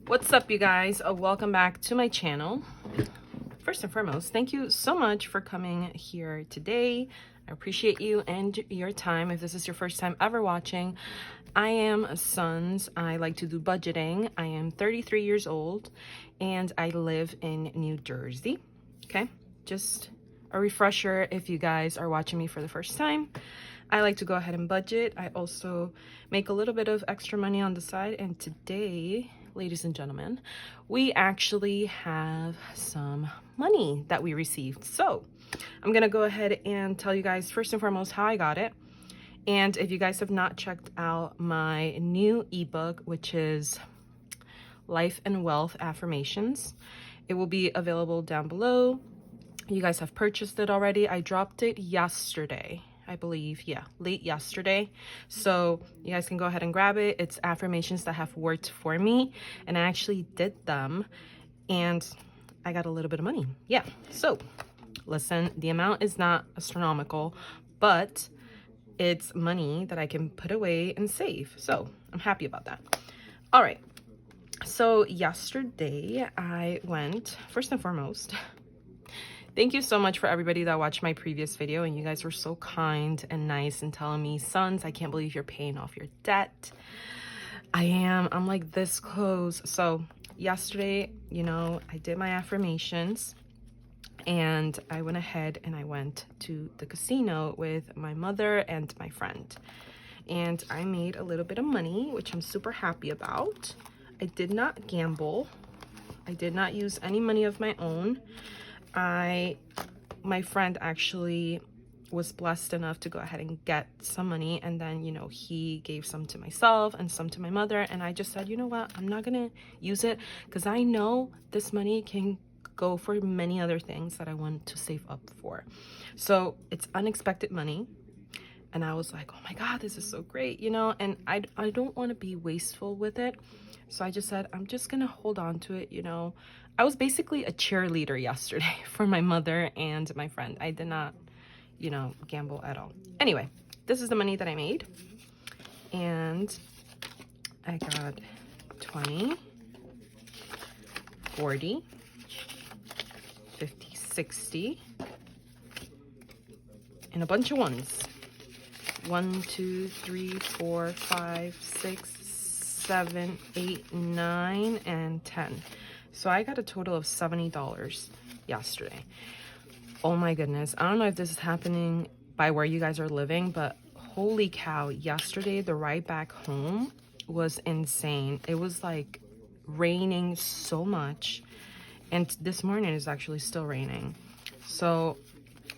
What's up, you guys? Welcome back to my channel. First and foremost, thank you so much for coming here today. I appreciate you and your time. If this is your first time ever watching, I am Suns. I like to do budgeting. I am 33 years old and I live in New Jersey. Okay, just a refresher if you guys are watching me for the first time. I like to go ahead and budget. I also make a little bit of extra money on the side, and today, ladies and gentlemen, we actually have some money that we received. So I'm gonna go ahead and tell you guys first and foremost how I got it. And if you guys have not checked out my new ebook, which is Life and Wealth Affirmations, it will be available down below. You guys have purchased it already. I dropped it yesterday, I believe. Yeah, late yesterday. So you guys can go ahead and grab it. It's affirmations that have worked for me, and I actually did them and I got a little bit of money. Yeah, so listen, the amount is not astronomical, but it's money that I can put away and save. So I'm happy about that. All right, so yesterday I went, first and foremost, thank you so much for everybody that watched my previous video, and you guys were so kind and nice and telling me, Sons, I can't believe you're paying off your debt. I'm like this close. So yesterday, you know, I did my affirmations and I went ahead and I went to the casino with my mother and my friend. And I made a little bit of money, which I'm super happy about. I did not gamble. I did not use any money of my own. My friend actually was blessed enough to go ahead and get some money, and then, you know, he gave some to myself and some to my mother, and I just said, you know what, I'm not gonna use it because I know this money can go for many other things that I want to save up for. So it's unexpected money, and I was like, oh my god, this is so great, you know, and I don't want to be wasteful with it. So I just said, I'm just gonna hold on to it, you know. I was basically a cheerleader yesterday for my mother and my friend. I did not, you know, gamble at all. Anyway, this is the money that I made. And I got 20, 40, 50, 60, and a bunch of ones. 1, 2, 3, 4, 5, 6, 7, 8, 9, and 10. So I got a total of $70 yesterday. Oh my goodness. I don't know if this is happening by where you guys are living, but holy cow, yesterday the ride back home was insane. It was like raining so much, and this morning is actually still raining. So,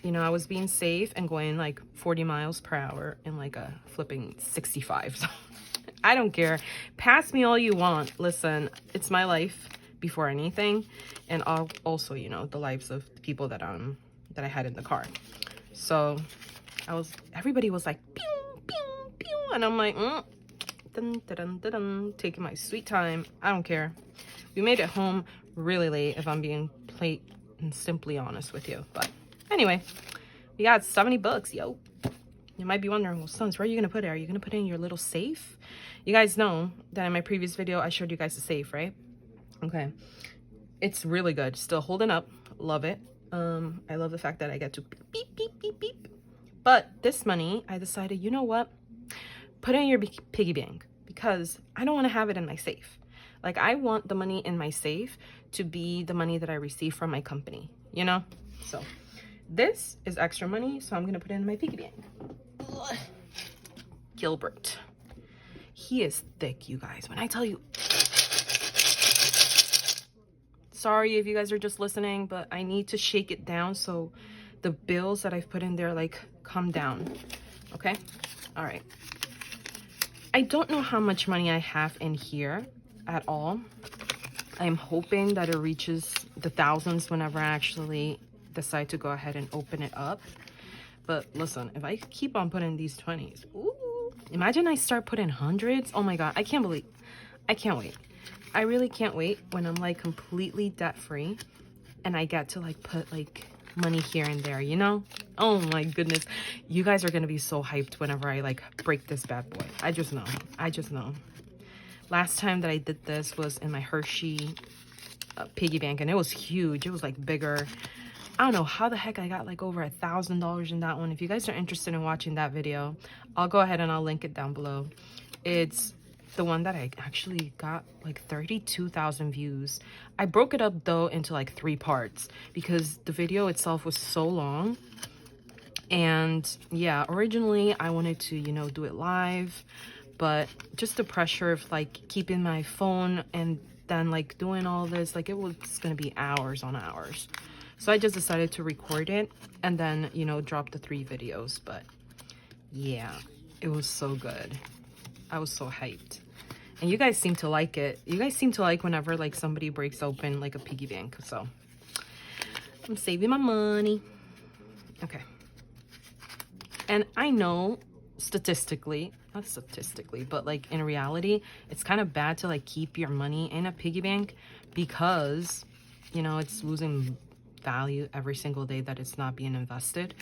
you know, I was being safe and going like 40 miles per hour in like a flipping 65. So I don't care. Pass me all you want. Listen, it's my life before anything, and also, you know, the lives of the people that I had in the car. So everybody was like pew pew pew, and I'm like dun, dun, dun, dun, dun, taking my sweet time. I don't care. We made it home really late, if I'm being plain and simply honest with you. But anyway, we got 70 bucks, yo. You might be wondering, well, Sons, where are you gonna put it? Are you gonna put it in your little safe? You guys know that in my previous video I showed you guys the safe, right? Okay, it's really good, still holding up, love it. I love the fact that I get to beep beep beep beep. But this money, I decided, you know what, put it in your piggy bank, because I don't want to have it in my safe. Like, I want the money in my safe to be the money that I receive from my company, you know. So this is extra money, so I'm gonna put it in my piggy bank. Ugh. Gilbert, he is thick, you guys. When I tell you, sorry if you guys are just listening, but I need to shake it down so the bills that I've put in there like come down. Okay, all right. I don't know how much money I have in here at all. I'm hoping that it reaches the thousands whenever I actually decide to go ahead and open it up. But listen, if I keep on putting these 20s, ooh, imagine I start putting hundreds. Oh my god, I can't wait. I really can't wait when I'm like completely debt free and I get to like put like money here and there, you know. Oh my goodness, you guys are gonna be so hyped whenever I like break this bad boy. I just know. Last time that I did this was in my Hershey piggy bank, and it was huge. It was like bigger. I don't know how the heck I got like over $1,000 in that one. If you guys are interested in watching that video, I'll go ahead and I'll link it down below. It's the one that I actually got like 32,000 views. I broke it up though into like 3 parts because the video itself was so long. And yeah, originally I wanted to, you know, do it live, but just the pressure of like keeping my phone and then like doing all this, like it was gonna be hours on hours. So I just decided to record it and then, you know, drop the 3 videos. But yeah, it was so good. I was so hyped. And you guys seem to like it. You guys seem to like whenever like somebody breaks open like a piggy bank. So I'm saving my money. Okay. And I know statistically, not statistically, but like in reality, it's kind of bad to like keep your money in a piggy bank because, you know, it's losing value every single day that it's not being invested.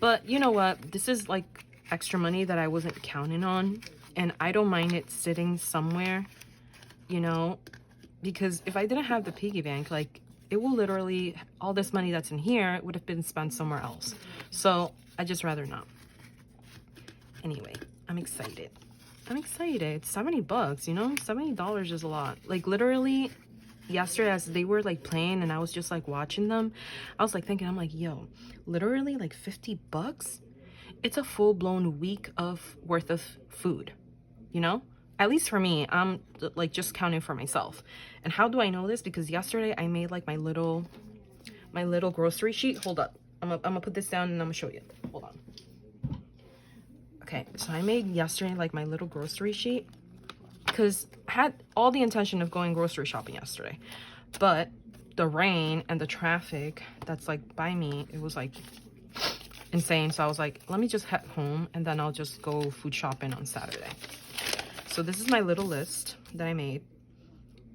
But you know what? This is like extra money that I wasn't counting on. And I don't mind it sitting somewhere, you know, because if I didn't have the piggy bank, like it will literally, all this money that's in here would have been spent somewhere else. So I just rather not. Anyway, I'm excited. I'm excited. It's 70 bucks, you know, $70 is a lot. Like literally yesterday as they were like playing and I was just like watching them, I was like thinking, I'm like, yo, literally like 50 bucks? It's a full-blown week of worth of food, you know? At least for me, I'm like just counting for myself. And how do I know this? Because yesterday I made like my little grocery sheet. Hold up. I'm gonna put this down and I'm gonna show you. Hold on. Okay, so I made yesterday like my little grocery sheet because I had all the intention of going grocery shopping yesterday, but the rain and the traffic that's like by me, it was like insane. So I was like, let me just head home and then I'll just go food shopping on Saturday. So this is my little list that I made.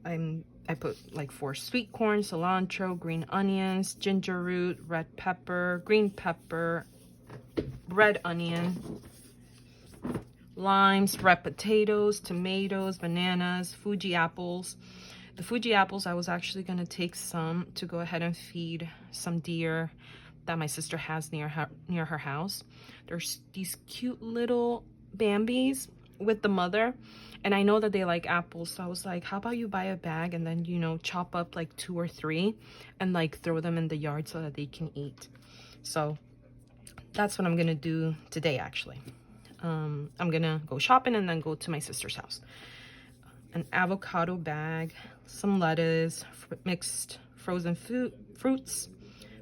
I put like 4 sweet corn, cilantro, green onions, ginger root, red pepper, green pepper, red onion, limes, red potatoes, tomatoes, bananas, Fuji apples. The Fuji apples, I was actually going to take some to go ahead and feed some deer that my sister has near her house. There's these cute little Bambis with the mother, and I know that they like apples, so I was like, how about you buy a bag and then, you know, chop up like 2 or 3 and like throw them in the yard so that they can eat. So that's what I'm gonna do today actually. I'm gonna go shopping and then go to my sister's house. An avocado bag, some lettuce, mixed frozen fruits,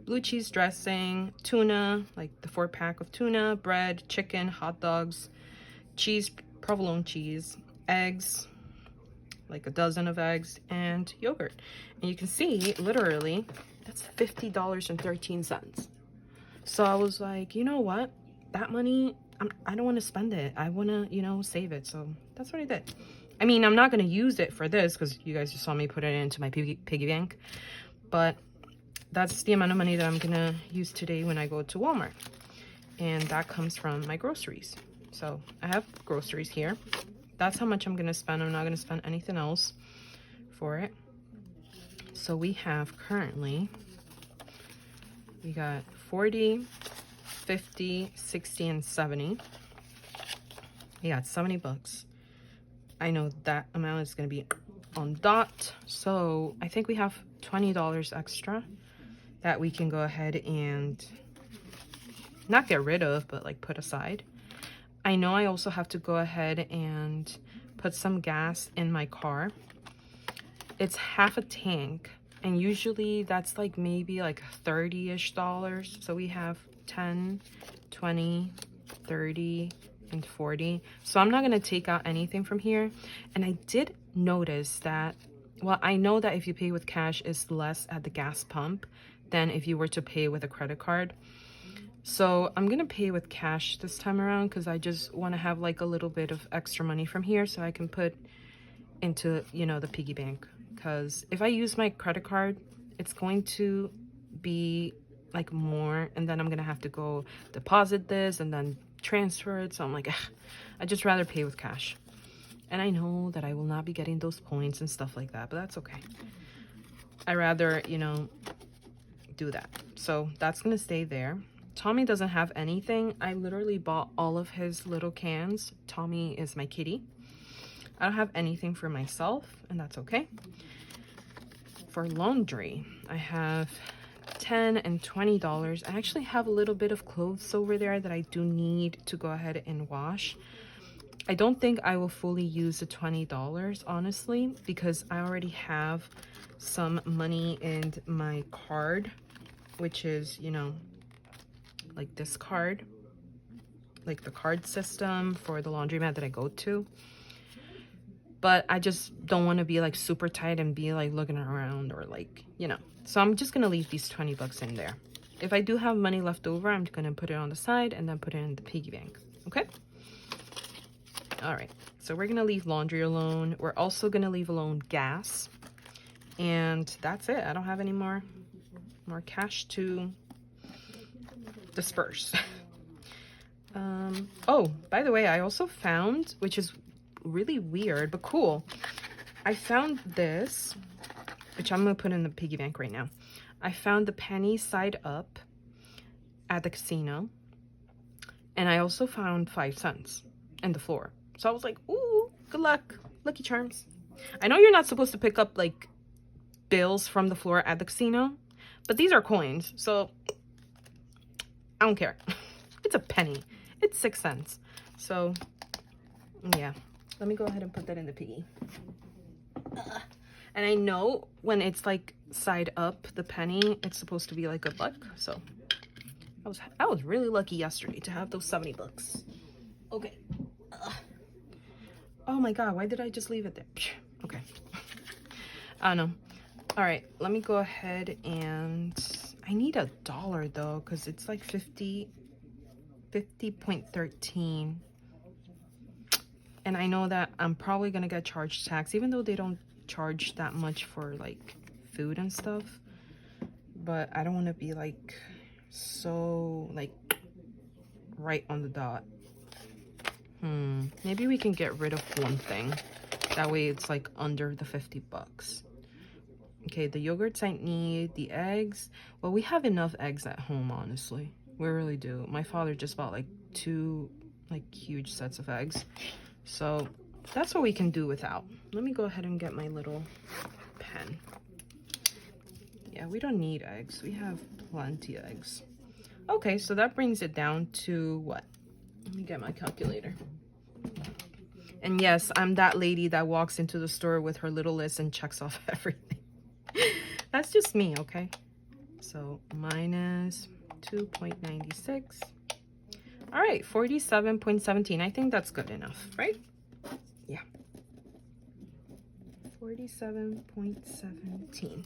blue cheese dressing, tuna, like the 4-pack of tuna, bread, chicken, hot dogs, cheese, provolone cheese, eggs, like a dozen of eggs, and yogurt. And you can see literally that's $50.13. So I was like, you know what, that money, I don't want to spend it. I want to, you know, save it. So that's what I did. I mean, I'm not going to use it for this because you guys just saw me put it into my piggy bank, but that's the amount of money that I'm going to use today when I go to Walmart. And that comes from my groceries. So I have groceries here. That's how much I'm going to spend. I'm not going to spend anything else for it. So we have currently, we got 40, 50, 60, and 70. Yeah, it's 70 bucks. I know that amount is going to be on dot. So I think we have $20 extra that we can go ahead and not get rid of, but like put aside. I know I also have to go ahead and put some gas in my car. It's half a tank, and usually that's like maybe like $30-ish. So we have 10, 20, 30, and 40. So I'm not going to take out anything from here. And I did notice that, well, I know that if you pay with cash, it's less at the gas pump than if you were to pay with a credit card. So I'm gonna pay with cash this time around because I just want to have like a little bit of extra money from here so I can put into, you know, the piggy bank. Because if I use my credit card, it's going to be like more, and then I'm gonna have to go deposit this and then transfer it. So I'm like, ugh, I'd just rather pay with cash. And I know that I will not be getting those points and stuff like that, but that's okay. I rather, you know, do that. So that's gonna stay there. Tommy doesn't have anything. I literally bought all of his little cans. Tommy is my kitty. I don't have anything for myself, and that's okay. For laundry, I have $10 and $20. I actually have a little bit of clothes over there that I do need to go ahead and wash. I don't think I will fully use the $20, honestly, because I already have some money in my card, which is, you know, like this card, like the card system for the laundromat that I go to. But I just don't want to be like super tight and be like looking around or like, you know. So I'm just gonna leave these 20 bucks in there. If I do have money left over, I'm gonna put it on the side and then put it in the piggy bank. Okay. All right, so we're gonna leave laundry alone. We're also gonna leave alone gas, and that's it. I don't have any more cash to disperse. Oh, by the way, I also found, which is really weird but cool, I found this, which I'm gonna put in the piggy bank right now. I found the penny side up at the casino, and I also found 5 cents in the floor. So I was like, ooh, good luck, lucky charms. I know you're not supposed to pick up like bills from the floor at the casino, but these are coins, so I don't care. It's a penny. It's 6 cents. So yeah, let me go ahead and put that in the piggy. And I know when it's like side up, the penny, it's supposed to be like good luck. So I was really lucky yesterday to have those 70 bucks. Okay. Oh my god, why did I just leave it there? Okay. I don't know. All right, let me go ahead and I need $1 though, because it's like 50.13. And I know that I'm probably gonna get charged tax, even though they don't charge that much for like food and stuff. But I don't want to be like so like right on the dot. Maybe we can get rid of one thing. That way it's like under the 50 bucks. Okay, the yogurts I need, the eggs. Well, we have enough eggs at home, honestly. We really do. My father just bought like 2 like huge sets of eggs. So that's what we can do without. Let me go ahead and get my little pen. Yeah, we don't need eggs. We have plenty of eggs. Okay, so that brings it down to what? Let me get my calculator. And yes, I'm that lady that walks into the store with her little list and checks off everything. That's just me, okay? So minus 2.96. All right, 47.17. I think that's good enough, right? Yeah. 47.17.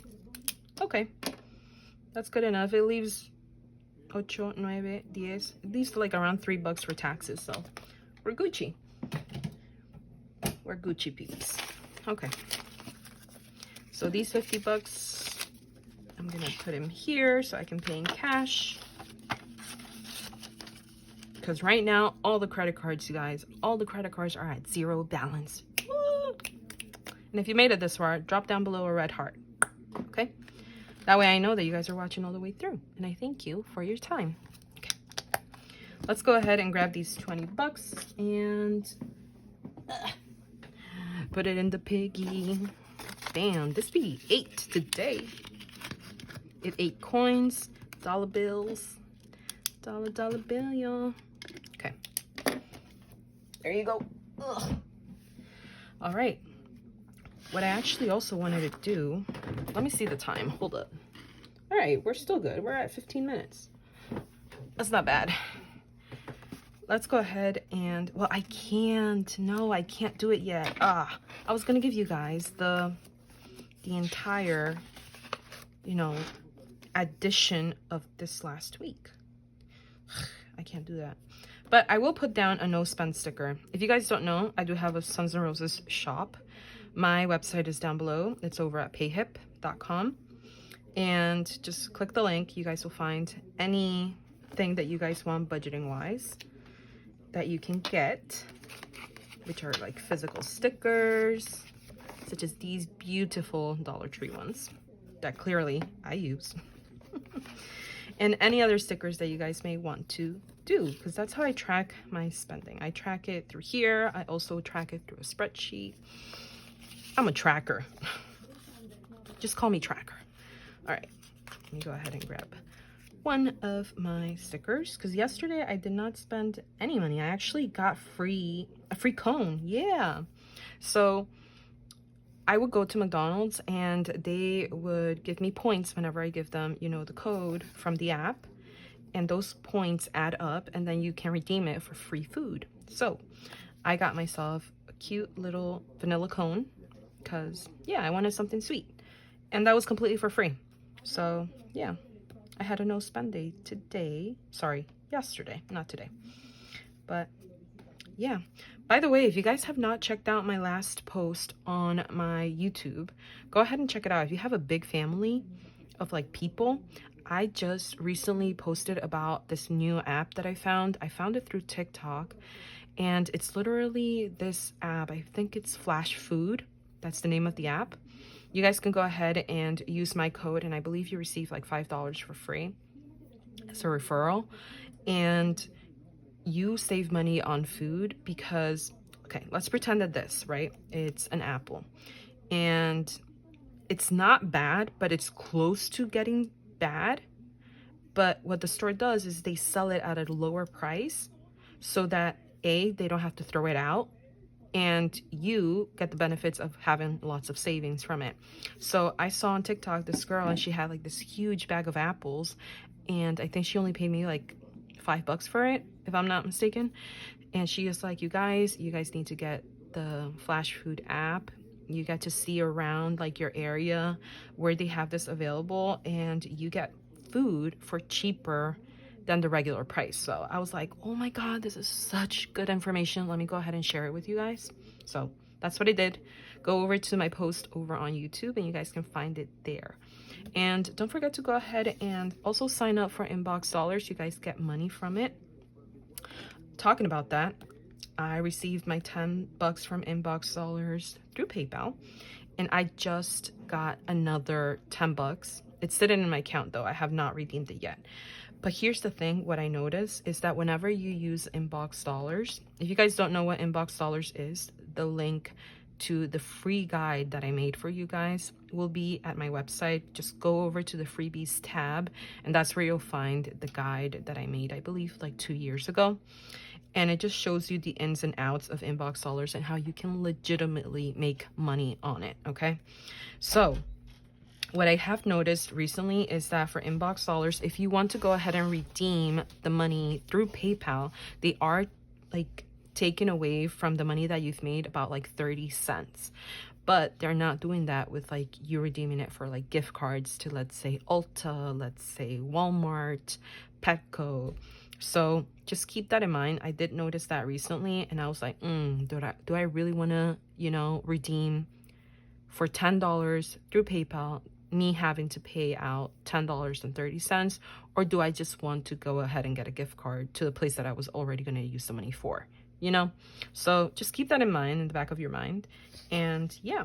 Okay, that's good enough. It leaves 8, 9, 10. It leaves like around $3 for taxes, so we're Gucci. We're Gucci peeps. Okay. So these 50 bucks, I'm gonna put them here so I can pay in cash. Because right now, all the credit cards, you guys, all the credit cards are at 0 balance. Woo! And if you made it this far, drop down below a red heart. Okay? That way I know that you guys are watching all the way through. And I thank you for your time. Okay. Let's go ahead and grab these 20 bucks and put it in the piggy. Damn, this piggy ate today. It ate coins, dollar bills. Dollar bill, y'all. Okay. There you go. Ugh. All right. What I actually also wanted to do, let me see the time. Hold up. All right, we're still good. We're at 15 minutes. That's not bad. Let's go ahead and, well, I can't. No, I can't do it yet. I was going to give you guys the entire, you know, addition of this last week. I can't do that. But I will put down a no spend sticker. If you guys don't know, I do have a Suns and Roses shop. My website is down below. It's over at payhip.com. And just click the link. You guys will find anything that you guys want budgeting wise that you can get. which are like physical stickers, such as these beautiful Dollar Tree ones that clearly I use. And any other stickers that you guys may want to do, because that's how I track my spending. I track it through here. I also track it through a spreadsheet. I'm a tracker. Just call me tracker. All right, let me go ahead and grab one of my stickers, because yesterday I did not spend any money. I actually got a free cone. Yeah. So I would go to McDonald's and they would give me points whenever I give them, you know, the code from the app, and those points add up and then you can redeem it for free food. So I got myself a cute little vanilla cone because, yeah, I wanted something sweet, and that was completely for free. So yeah, I had a no spend day today. Sorry, yesterday, not today. But yeah, by the way, if you guys have not checked out my last post on my YouTube, go ahead and check it out. If you have a big family of like people, I just recently posted about this new app that I found. I found it through TikTok, and it's literally this app. I think it's Flash Food. That's the name of the app. You guys can go ahead and use my code, and I believe you receive like $5 for free as a referral, and you save money on food because, okay, let's pretend that this, right, it's an apple, and it's not bad, but it's close to getting bad. But what the store does is they sell it at a lower price so that A, they don't have to throw it out, and you get the benefits of having lots of savings from it. So I saw on TikTok this girl, and she had like this huge bag of apples, and I think she only paid me like $5 for it, if I'm not mistaken. And she was like, you guys need to get the Flash Food app. You get to see around like your area where they have this available, and you get food for cheaper than the regular price. So I was like, oh my god, this is such good information. Let me go ahead and share it with you guys. So that's what I did. Go over to my post over on YouTube and you guys can find it there. And don't forget to go ahead and also sign up for Inbox Dollars. You guys get money from it. Talking about that, I received my $10 from Inbox Dollars through PayPal, and I just got another $10. It's sitting in my account though. I have not redeemed it yet. But here's the thing, what I notice is that whenever you use Inbox Dollars, if you guys don't know what Inbox Dollars is, the link to the free guide that I made for you guys will be at my website. Just go over to the freebies tab, and that's where you'll find the guide that I made, I believe like 2 years ago. And it just shows you the ins and outs of Inbox Dollars and how you can legitimately make money on it, okay? So what I have noticed recently is that for Inbox Dollars, if you want to go ahead and redeem the money through PayPal, they are like taken away from the money that you've made about like 30 cents. But they're not doing that with like you redeeming it for like gift cards to, let's say, Ulta, let's say Walmart, Petco. So just keep that in mind. I did notice that recently, and I was like, do I really want to, you know, redeem for $10 through PayPal, me having to pay out $10.30, or do I just want to go ahead and get a gift card to the place that I was already going to use the money for, you know? So just keep that in mind, in the back of your mind. And yeah,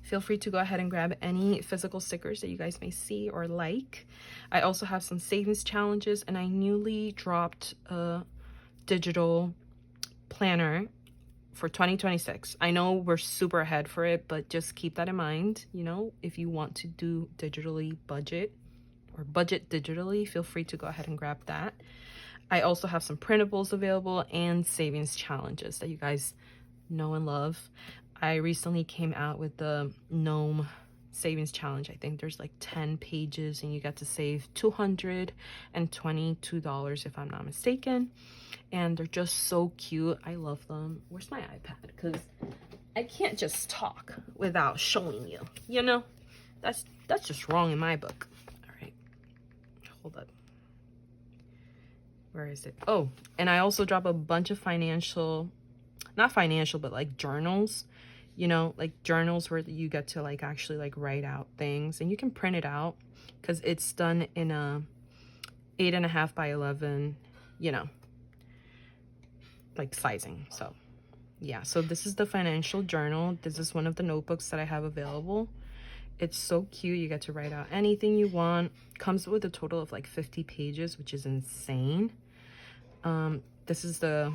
feel free to go ahead and grab any physical stickers that you guys may see or like. I also have some savings challenges, and I newly dropped a digital planner for 2026. I know we're super ahead for it, but just keep that in mind. You know, if you want to do digitally budget digitally, feel free to go ahead and grab that. I also have some printables available and savings challenges that you guys know and love. I recently came out with the gnome savings challenge. I think there's like 10 pages and you get to save $222 if I'm not mistaken. And they're just so cute. I love them. Where's my iPad? Because I can't just talk without showing you, you know? That's just wrong in my book. All right, hold up. Where is it? Oh, and I also drop a bunch of not financial, but like journals, you know, like journals where you get to like actually like write out things, and you can print it out because it's done in a 8.5 by 11, you know, like sizing. So yeah, so this is the financial journal. This is one of the notebooks that I have available. It's so cute. You get to write out anything you want. Comes with a total of like 50 pages, which is insane. This is the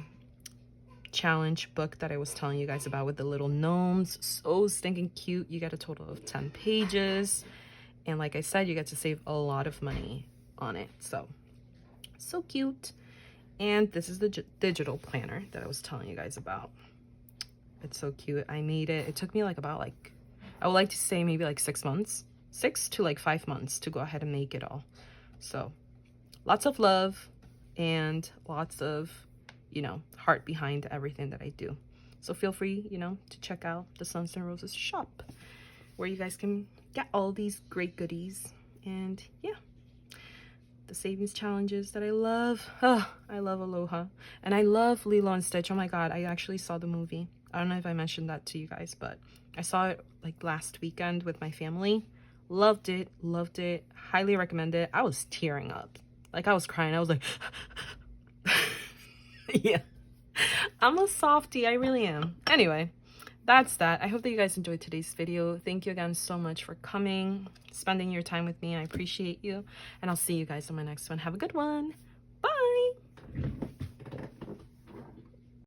challenge book that I was telling you guys about with the little gnomes. So stinking cute. You get a total of 10 pages. And like I said, you get to save a lot of money on it. So cute. And this is the digital planner that I was telling you guys about. It's so cute. I made it. It took me like about like, I would like to say maybe like 6 months, 6 to like 5 months to go ahead and make it all. So lots of love and lots of, you know, heart behind everything that I do. So feel free, you know, to check out the Suns and Roses shop where you guys can get all these great goodies. And yeah, the savings challenges that I love. Oh, I love Aloha. And I love Lilo and Stitch. Oh my God, I actually saw the movie. I don't know if I mentioned that to you guys, but I saw it like last weekend with my family. Loved it, highly recommend it. I was tearing up. Like I was crying. I was like, yeah, I'm a softie. I really am. Anyway, that's that. I hope that you guys enjoyed today's video. Thank you again so much for coming, spending your time with me. I appreciate you. And I'll see you guys on my next one. Have a good one.